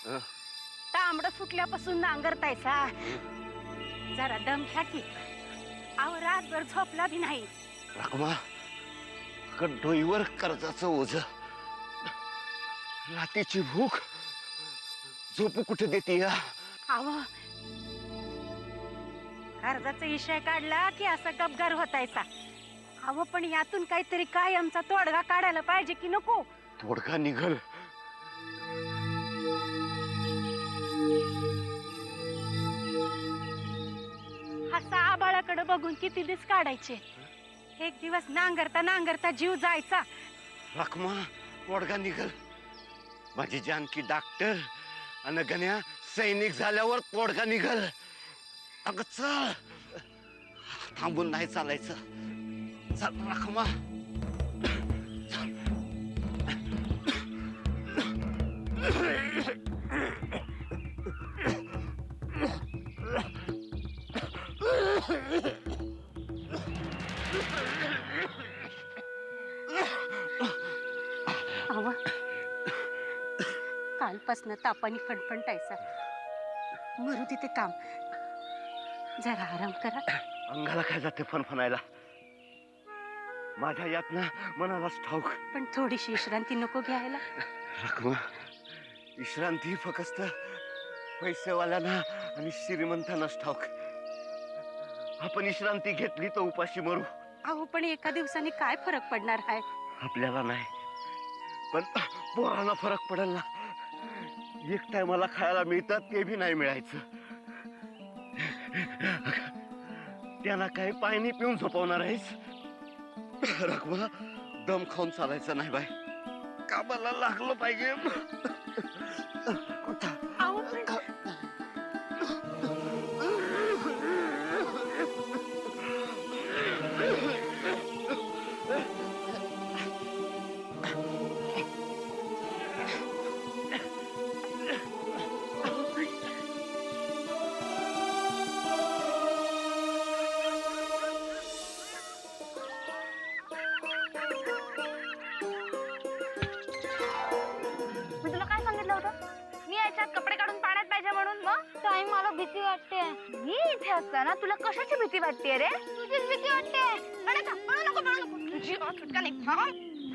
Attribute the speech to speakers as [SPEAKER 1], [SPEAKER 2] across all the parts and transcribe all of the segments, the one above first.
[SPEAKER 1] तांबड फुटल्यापासून नांगरतायसा. जरा दम घ्या की. अहो रातभर झोपला बी नाही.
[SPEAKER 2] रखमा डोईवर कर्जाचं ओझ, रात्रीची भूक, झोपू कुठे देते या.
[SPEAKER 1] अहो कर्जाचा विषय काढला की असा गपगार होतायचा. अहो पण यातून काहीतरी कायमचा तोडगा काढायला पाहिजे की नको.
[SPEAKER 2] तोडगा निघल.
[SPEAKER 1] असा आबाळाकडे बघून किती दिवस काढायचे. एक दिवस नांगरता नांगरता जीव जायचा.
[SPEAKER 2] रखमा तोडगा निघल. माझी जानकी डॉक्टर आणि गण्या सैनिक झाल्यावर तोडगा निघल. अगं चल, थांबून नाही चालायचं. चल रखमा.
[SPEAKER 1] अहो कालपासनं तापाने फणफणतायचा. मरू तिथे काम. जरा आराम करा.
[SPEAKER 2] अंगाला काय जाते फणफणायला. माझ्या यातना मनालाच ठाऊक.
[SPEAKER 1] पण थोडीशी विश्रांती नको घ्यायला.
[SPEAKER 2] रखमा विश्रांती फक्त पैसेवाल्यांना आणि श्रीमंतांनाच ठाऊक. आपण विश्रांती घेतली तर उपाशी मरू.
[SPEAKER 1] अहो पण एका दिवसाने काय फरक पडणार आहे.
[SPEAKER 2] आपल्याला नाही पण पोरांना फरक पडेल ना. एक टायमाला खायला मिळतात ते बी नाही मिळायचं. त्यांना काही पाणी पिऊन झोपवणार आहेस. रखमा दम खाऊन चालायचं नाही बाय. कामाला लागलं पाहिजे.
[SPEAKER 1] अहो पण
[SPEAKER 3] मी तुला काय सांगितलं होतं? मी याच्यात कपडे काढून पाण्यात पाहिजे म्हणून. मग ताई मला भीती वाटते. मी इथे असताना तुला कशाची भीती वाटते रे? तुझीच भीती वाटते. अरे पळू नको पळू नको. तुझी सुटका नाही. थांब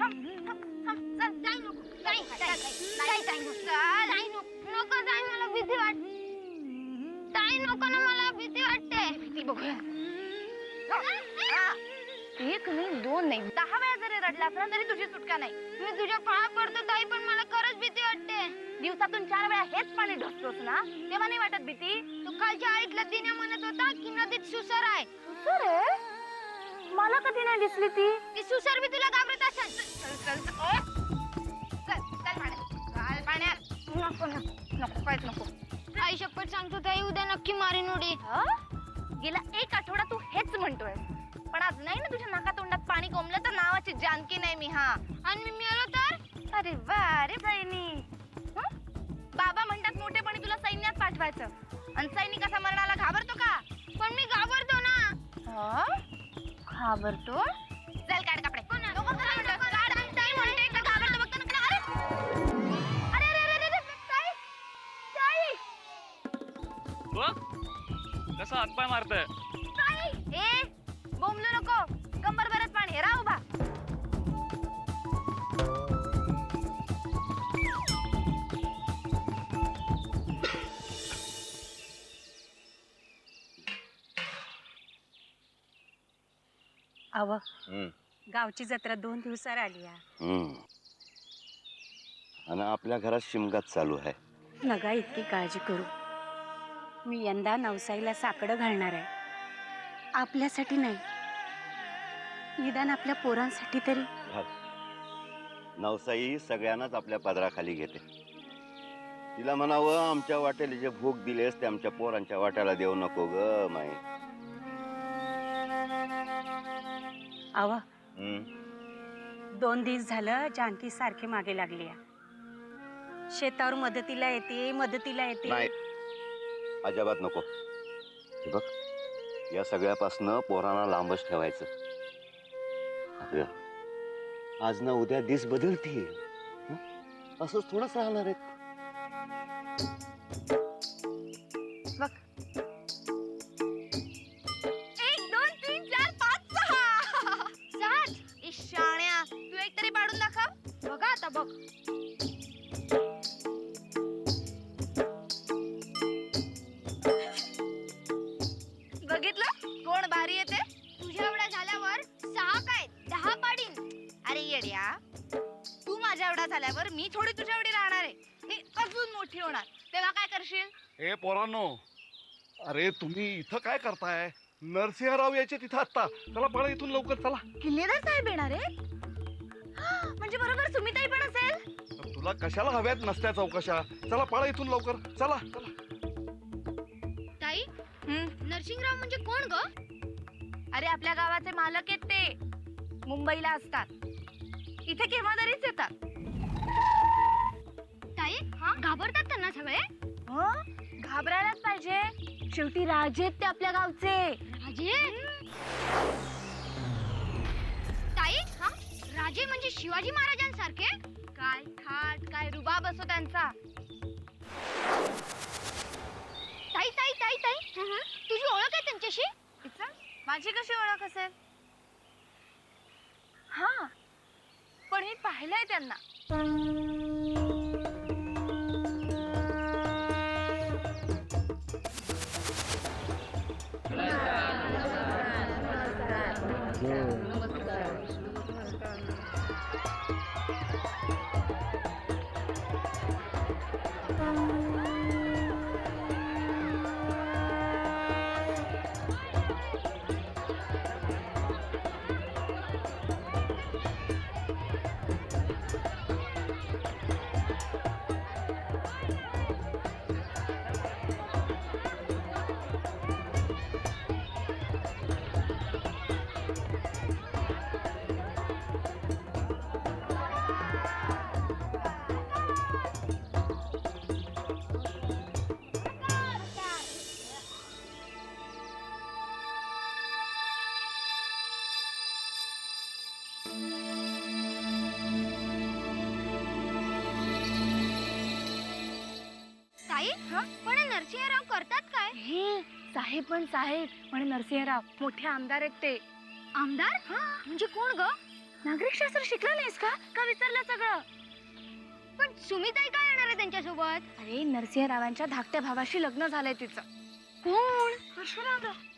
[SPEAKER 3] थांब थांब थांब. चल जाई नको. जाई नको जाई. मला भीती वाटते. ताई नको ना, मला भीती वाटते. भीती बघूया. एक नाही दोन नाही 10 वेळा जरी रडलास ना तरी तुझी सुटका नाही. मी तुझ्या पाया पडतो ताई, पण मला खरंच भीती वाटते. दिवसातून 4 वेळा हेच पाणी ढोसतोस ना, तेव्हा नाही वाटत भीती? तो कालच्या आईतला दिन्या म्हणत होता की नदीत सुसर आहे. सुसर आहे? मला कधी नाही दिसली ती सुसर. मी तुला घाबरत असेल. चल चल चल पाण्यात. पाण्यात नको नको काहीच नको. आई शपथ सांगतो ताई, उद्या नक्की मारीन उडी. गेला 1 आठवडा तू हेच म्हणतोय, पण आज नाही ना तुझ्या नाकातोंडात पाणी कोंबलं तर नावाची जानकी नाही मी. हा आणि मी मिळालो तर? अरे वा रे बहिणी. बाबा म्हणतात मोठेपणी तुला सैन्यात पाठवायचं, आणि सैनिक असा मरणाला घाबरतो का? पण मी घाबरतो ना. घाबरतो? चल काढ कपडे.
[SPEAKER 4] कसा हातपाय मारतय?
[SPEAKER 3] ए बोंबलू नको. कंबर भरत पाणी. राह उभा.
[SPEAKER 1] अव गावची जत्रा 2 दिवसावर आली.
[SPEAKER 2] आणि आपल्या घरात शिमगात चालू आहे.
[SPEAKER 1] नका इतकी काळजी करू. मी यंदा नवसाईला साकडं घालणार आहे. आपल्यासाठी नाही, निदान आपल्या पोरांसाठी तरी.
[SPEAKER 2] नवसाई सगळ्यांनाच आपल्या पदराखाली घेते. तिला म्हणावं आमच्या वाट्याला जे भूक दिलेस ते आमच्या पोरांच्या वाट्याला देऊ नको ग माई.
[SPEAKER 1] आवा 2 दिवस झालं जानकी सारखी मागे लागली. शेतावर मदतीला येते.
[SPEAKER 2] नाही अजिबात नको. हे बघ, या सगळ्यापासनं पोरांना लांबच ठेवायचं. अगं आज ना उद्या दिस बदलतील. असंच थोडंच राहणार आहेत.
[SPEAKER 3] बघ 1 2 3 4 5 6 7 ईशाण्या तू एक तरी पाडून दाखव बघा आता बघ बघितलं कोण भारी येते तुझ्या एवढा झाल्यावर 6 काय 10 पाडीन अरे येड्या तू माझ्या एवढा झाल्यावर मी थोडी तुझ्या एवढी राहणार आहे मी अजून मोठी होणार तेव्हा काय करशील
[SPEAKER 2] ए पोरांनो, अरे तुम्ही इथं काय करताय? नरसिंहराव यायचे तिथं आता. चला पळा इथून लवकर चला.
[SPEAKER 3] किल्लेदार साहेब येणार आहेत म्हणजे बरोबर सुमिताई पण असेल
[SPEAKER 2] तुला कशाला हव्यात नसत्या चौकशा? चला पळा इथून लवकर. चला चला.
[SPEAKER 3] ताई नरसिंहराव म्हणजे कोण ग अरे आपल्या गावाचे मालक आहेत ते मुंबईला असतात इथे केव्हा तरीच येतात ताई घाबरतात त्यांना सगळे घाबरायलाच पाहिजे शेवटी राजे आहेत ते आपल्या गावचे राजे ताई राजे म्हणजे शिवाजी महाराजांसारखे काय थाट काय रुबाब असो त्यांचा ताई ताई ताई ताई तुझी ओळख आहे त्यांच्याशी माझी कशी ओळख असेल हा पण मी पाहिलंय त्यांना पण नरसिंहराव करतात काय हे साहेब पण साहेब म्हणे नरसिंहराव मोठे आमदार आहेत ते आमदार म्हणजे कोण ग नागरिक शास्त्र शिकला नाहीस का विसरलं सगळं पण सुमिताई काय येणार आहे त्यांच्यासोबत अरे नरसिंहरावांच्या धाकट्या भावाशी लग्न झालंय तिचं कोण परशुरामराव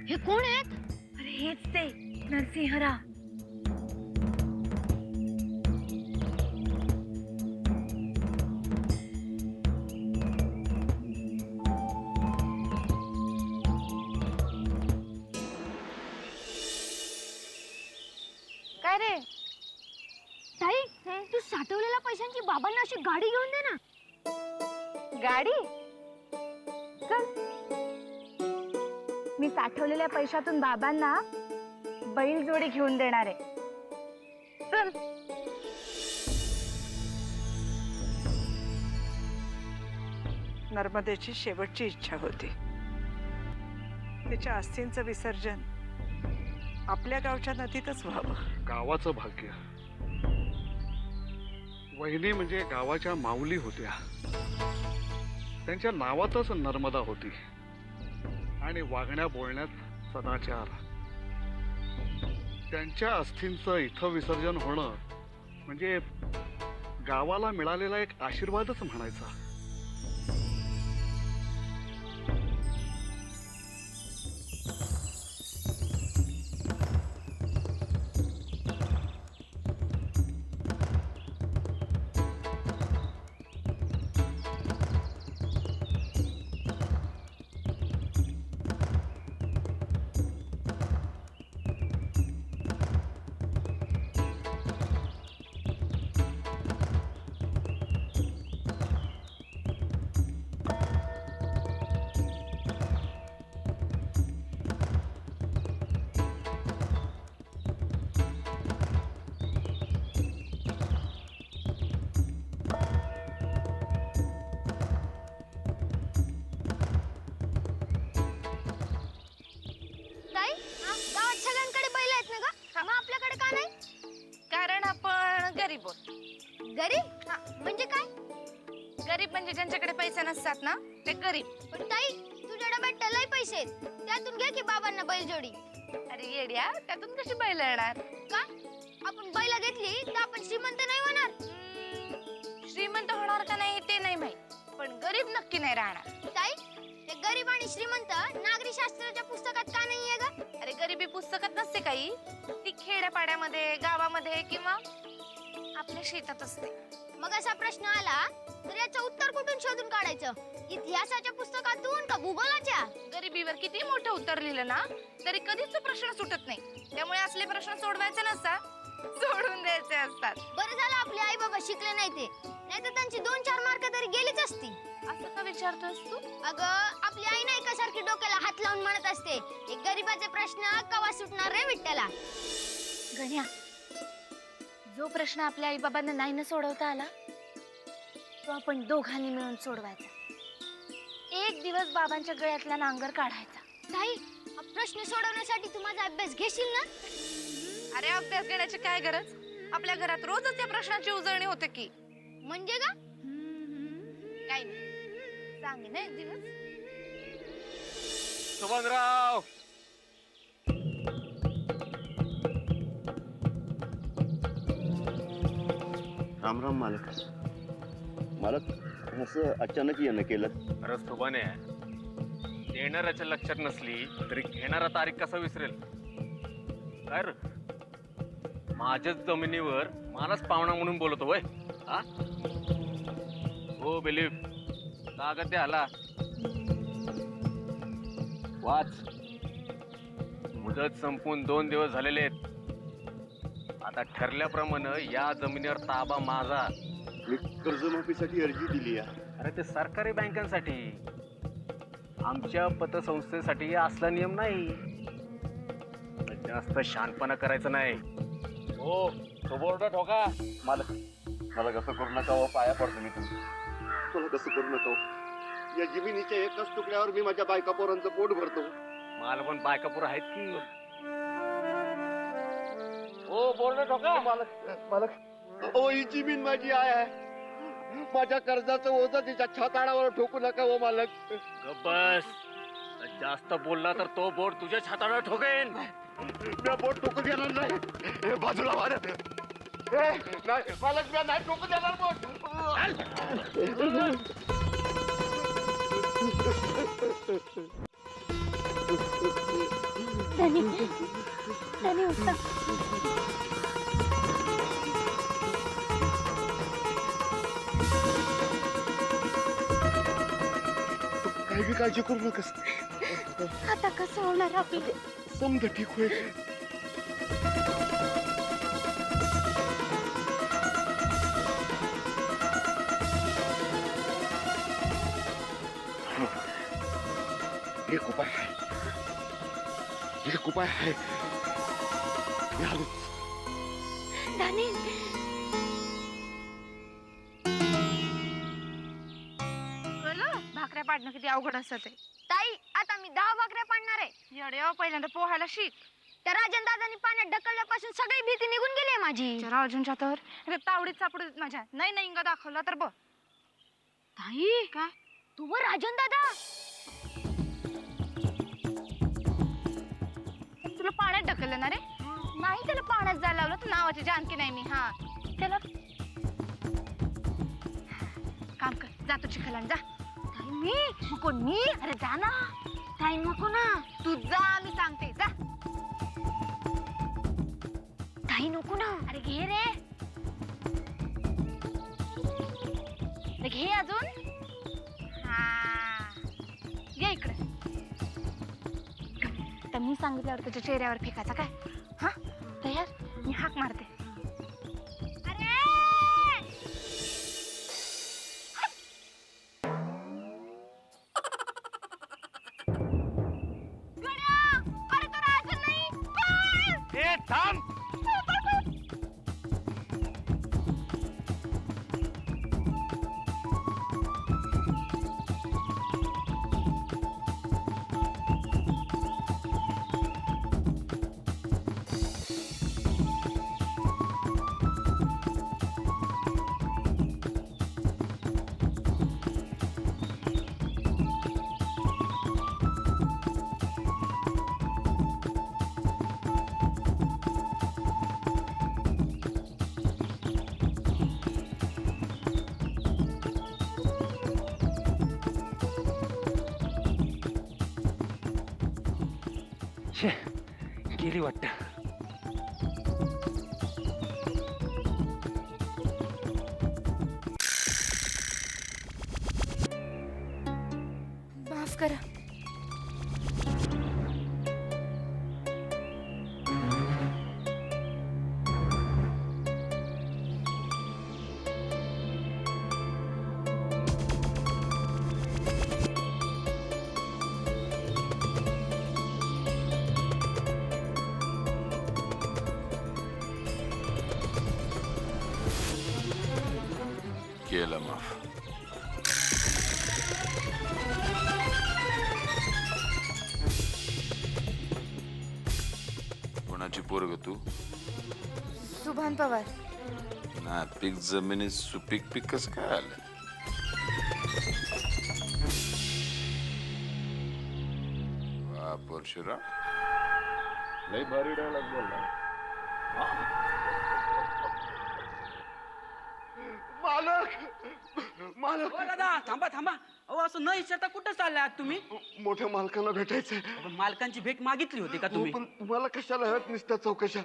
[SPEAKER 3] हे कोण आहेत अरे हेच ते नरसिंहराव काय रे ताई तू साठवलेल्या पैशांची बाबांना अशी गाडी घेऊन दे ना गाडी चल मी साठवलेल्या पैशातून बाबांना बैल जोडी घेऊन देणार आहे चल
[SPEAKER 5] नर्मदेची शेवटची इच्छा होती तिच्या अस्थींचं विसर्जन आपल्या गावच्या नदीतच व्हावं.
[SPEAKER 6] गावाचं भाग्य. वहिनी म्हणजे गावाच्या माऊली होत्या. त्यांच्या नावातच नर्मदा होती आणि वागण्या बोलण्यात सदाचार. त्यांच्या अस्थींचं इथं विसर्जन होणं म्हणजे गावाला मिळालेला एक आशीर्वादच म्हणायचा.
[SPEAKER 3] ज्यांच्याकडे पैसे नसतात ना ते गरीब. पण ताई तुझ्या डब्यात लय पैसे आहेत, त्यातून घे की बाबांना बैलजोडी. अरे येड्या, त्यातून कशी बैल येणार? का आपण बैल घेतली तर आपण श्रीमंत नाही होणार? श्रीमंत होणार का नाही ते नाही माहित, पण गरीब नक्की नाही राहणार. ताई ते गरीब आणि श्रीमंत नागरी शास्त्राच्या पुस्तकात का नाहीये ग? अरे गरिबी पुस्तकात नसते काही, ती खेड्यापाड्यामध्ये, गावामध्ये किंवा आपल्या शेतात असते. मग असा प्रश्न आला तर याचं उत्तर कुठून शोधून काढायचं? इतिहासाच्या पुस्तकातून का भूगोलाच्या? गरिबीवर किती मोठं उत्तर लिहिलं ना तरी कधीच तो प्रश्न सुटत नाही. त्यामुळे असले प्रश्न सोडवायचे नसतात, सोडून द्यायचे असतात. बरं झालं आपले आई बाबा शिकले नाही ते, नाहीतर त्यांची 2-4 मार्क तरी गेलीच असती. असं का विचारतोस तू? अगं आपली आई नाही का सारखी डोक्याला हात लावून म्हणत असते, एक गरीबाचे प्रश्न कवा सुटणार रे विठ्ठला. गण्या, जो प्रश्न आपल्या आई बाबांना नाही न सोडवता आला तो आपण दोघांनी मिळून सोडवायचा. एक दिवस बाबांच्या गळ्यातला नांगर काढायचा. ताई हा प्रश्न सोडवण्यासाठी तू माझा अभ्यास घेशील ना? अरे अभ्यास घेण्याची काय गरज? आपल्या घरात रोजच या प्रश्नाची उजळणी होते की. म्हणजे का? काही नाही, सांगे ना एक दिवस.
[SPEAKER 4] सुभानराव,
[SPEAKER 2] राम राम मालक. मालक असं अचानक येणं केलं?
[SPEAKER 4] अरे सुभाने, देणाऱ्याच्या लक्षात नसली तरी घेणारा तारीख कसा विसरेल? काय रे, माझ्याच जमिनीवर मानस पाहुणा म्हणून बोलतो वय? हा हो बिलीफ, कागद द्या आला वाच. मुदत संपून 2 दिवस झालेले आहेत. आता ठरल्याप्रमाणे या जमिनीवर ताबा माझा.
[SPEAKER 2] मी कर्जमाफीसाठी अर्जी दिली आहे.
[SPEAKER 4] अरे ते सरकारी बँकांसाठी, आमच्या पतसंस्थेसाठी असला नियम नाही. जास्त शहाणपणा करायचं नाही. हो तो बोर्ड ठोका.
[SPEAKER 2] मालक मला कसं करू नका हो, पाया पडतो मी तुमचं. मला कसं करू नका हो. या जमिनीच्या एकाच तुकड्यावर मी माझ्या बायका पोरांचं पोट भरतो.
[SPEAKER 4] मला पण बायकापूर आहेत की. हो बोर्ड ठोका.
[SPEAKER 2] मालक मालक ओ, ही जमीन माझी आहे. माझ्या कर्जाचं ओझं तिच्या छाताडावर ठोकू नका हो मालक.
[SPEAKER 4] बस, जास्त बोलला तर तो बोर्ड तुझ्या छातावर ठोकेन.
[SPEAKER 2] मी बोट ठोकू देणार नाही. बाजूला मारत नाही मालक, मी नाही ठोकू देणार बोट.
[SPEAKER 1] धनी उत्तम.
[SPEAKER 2] काही बी काळजी करू नकस.
[SPEAKER 1] आता कसं होणार आपलं?
[SPEAKER 2] समजा ठीक होईल. एक उपाय आहे, एक उपाय आहे. मी आलोच.
[SPEAKER 1] धनी
[SPEAKER 3] भाकऱ्या पाडणं किती अवघड असतं ते. ताई आता मी 10 भाकऱ्या पाडणार आहे. एवढे पहिल्यांदा पोहायला शिक. त्या राजन दादानी पाण्यात ढकलल्यापासून सगळी भीती निघून गेली माझी. जरा अजूनच्या तर तावडीत सापडू देत माझ्या. नाही नाही इंगा दाखवला तर बघ. ताई काय तू व राजन दादा तुला पाण्यात ढकललं ना रे? नाही त्याला पाण्यात जायला लावलं तर नावाची जानकी नाही मी. हा त्याला काम कर, जातो चिखलान जा. मी नको मी. अरे जा ना. ताई नको ना, तू जा, मी सांगते जा. ताई नको ना. अरे घे रे, घे अजून. हा घे इकडे. तर मी सांगितल्यावर तुझ्या चेहऱ्यावर फेकायचा काय? हा तयार? मी हाक मारते. अरे अरे तो राजन नाही.
[SPEAKER 4] ए थांब.
[SPEAKER 7] शे गेली वाटत.
[SPEAKER 3] माफ करा.
[SPEAKER 8] केलं माफ. कोणाची पोरग तू?
[SPEAKER 3] सुभान पवार.
[SPEAKER 8] नापीक जमिनीत सुपीक पीक कसं काय आलं? वा परशुराम, लय भारी डायलॉग बोलला.
[SPEAKER 2] मालक मालक
[SPEAKER 9] दादा थांबा थांबा. अहो असं न विचारता कुठं चाललाय आहात तुम्ही?
[SPEAKER 2] मोठ्या मालकांना भेटायचंय.
[SPEAKER 9] मालकांची भेट मागितली होती का तुम्ही?
[SPEAKER 2] पण तुम्हाला कशाला हट निसत्या चौकशा?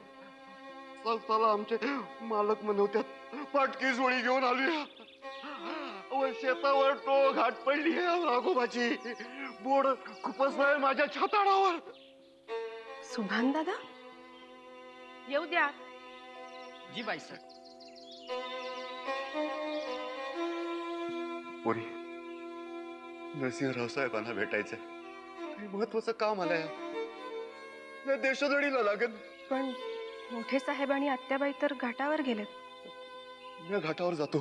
[SPEAKER 2] चल चला, आमचे मालक म्हणवत्यात पाटकी जोडी घेऊन आली. शेतावर तो घाट पडली आहे राघोबाची. बोड खूपच नाही माझ्या छाताडावर.
[SPEAKER 1] सुभान दादा येऊ द्या.
[SPEAKER 9] जी बाई सर.
[SPEAKER 2] पोरी, नरसिंहराव साहेबांना भेटायचंय. काही महत्वाचं काम आलंय. या देशोधडीला लागेल.
[SPEAKER 10] पण मोठे साहेब आणि आत्याबाई तर घाटावर गेलेत.
[SPEAKER 2] मी घाटावर जातो.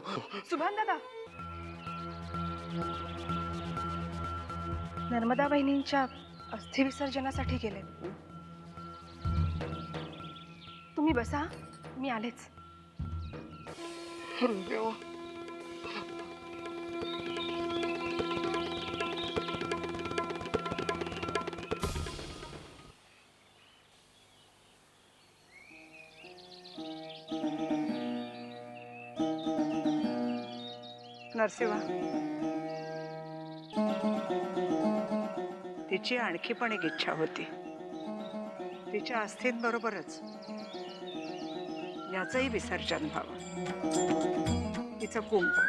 [SPEAKER 10] सुभान दादा, नर्मदा बहिणींच्या अस्थि विसर्जनासाठी गेलेत. तुम्ही बसा, मी आलेच.
[SPEAKER 2] अरे देवा.
[SPEAKER 5] नरसिंहा, तिची आणखी पण एक इच्छा होती. तिच्या अस्थींबरोबरच याचंही विसर्जन व्हावं. तिचं कुंकू